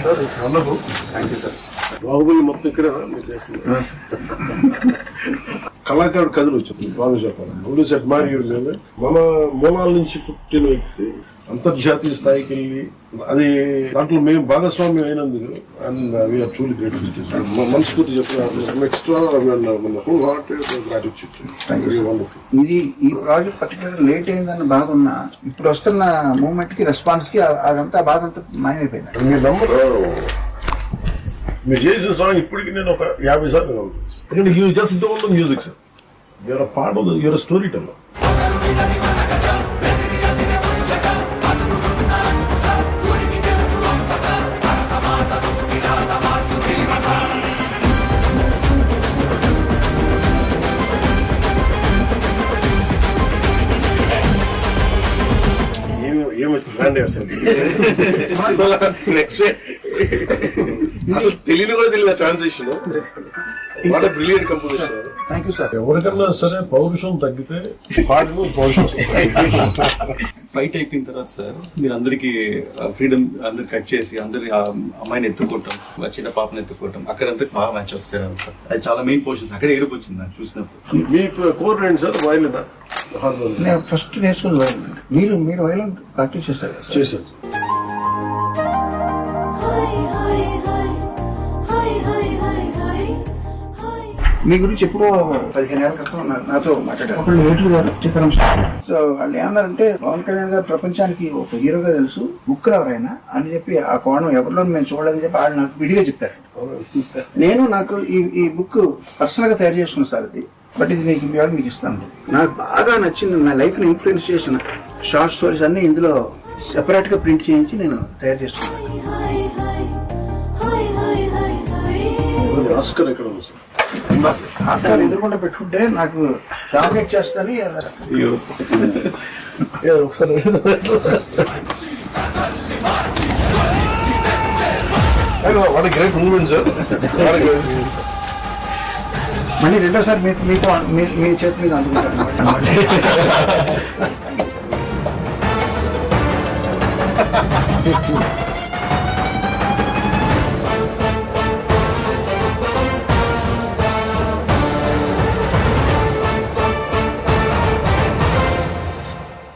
Sir wonderful. Thank you sir. Baahubali మొత్తం ఇక్కడ మీరు చేస్తున్నారు. కళాకారుడు కథలు వచ్చింది బాగా చెప్పాలి. సెట్ మారి మన మూలాల నుంచి పుట్టిన వ్యక్తి అంతర్జాతీయ స్థాయికి వెళ్ళి అది దాంట్లో మేము భాగస్వామ్యం అయినందుకు అండ్ వీఆర్ ట్రూలీ గ్రేట్. మనస్ఫూర్తి చెప్పిన ఎక్స్ట్రా హోల్ హార్టెడ్ గ్రాటిట్యూడ్. ఇది ఈ ప్రాజెక్ట్ పర్టికులర్ లేట్ అయిందన్న బాధ ఉన్నా ఇప్పుడు వస్తున్న మూవ్మెంట్ కి రెస్పాన్స్ కి అదంతా బాధ అంతా మాయమైపోయింది. మీ నంబర్ మీరు చేసిన సాంగ్ ఇప్పటికి నేను ఒక 50 సార్లు ఎందుకంటే you just don't know music sir. You're a part of your story teller. అసలు తెలియని కూడా తెలియదు transaction. What brilliant composition. Thank you sir. ఎవరికన్నా సరే పౌరుషం తగ్గితే పాటలు పౌరుషం ఫైట్ అయిపోయిన తర్వాత సార్ మీరు అందరికి ఫ్రీడమ్ అందరు కట్ చేసి అందరి అమ్మాయిని ఎత్తుకోవటం చిన్న పాపని ఎత్తుకోవటం అక్కడంతా బాగా మ్యాచ్ వస్తారు. అది చాలా మెయిన్ పోర్షన్స్. అక్కడ ఏడుపు వచ్చింది నాకు చూసినప్పుడు. మీ కోర్ రేంజ్ సార్ వైలిన్ నేను ఫస్ట్ నేర్చుకుని వైలిన్. మీరు వైలిన్ ప్రాక్టీస్ చేశారు? మీ గురించి ఎప్పుడో 15 ఏళ్ల క్రితం నాతో మాట్లాడారు ఒకళ్ళు ఏటులు గారు చిత్రం. సో వాళ్ళు ఏమన్నారంటే పవన్ కళ్యాణ్ గారు ప్రపంచానికి ఒక హీరోగా తెలుసు, బుక్కులు ఎవరైనా అని చెప్పి ఆ కోణం ఎవరిలో మేము చూడలేదని చెప్పి వాళ్ళు నాకు విడిగా చెప్పారు. నేను నాకు ఈ బుక్ పర్సనల్ గా తయారు చేసుకున్నాను సార్. ఇది బట్ ఇది మీకు ఇస్తాను. నాకు బాగా నచ్చింది, నా లైఫ్ ని ఇన్ఫ్లుయెన్స్ చేసిన షార్ట్ స్టోరీస్ అన్ని ఇందులో సెపరేట్ గా ప్రింట్ చేయించి నేను తయారు చేసుకున్నాను. ఆస్కర్ ఎక్కడ ఉంది సార్? ఆస్కార్ ఎదురుకుండా పెట్టుకుంటే నాకు డామినేట్ చేస్తాని ఒకసారి what a great moment sir. మళ్ళీ రెండోసారి మీతో మీ చేతి మీద అందుకుంటారు.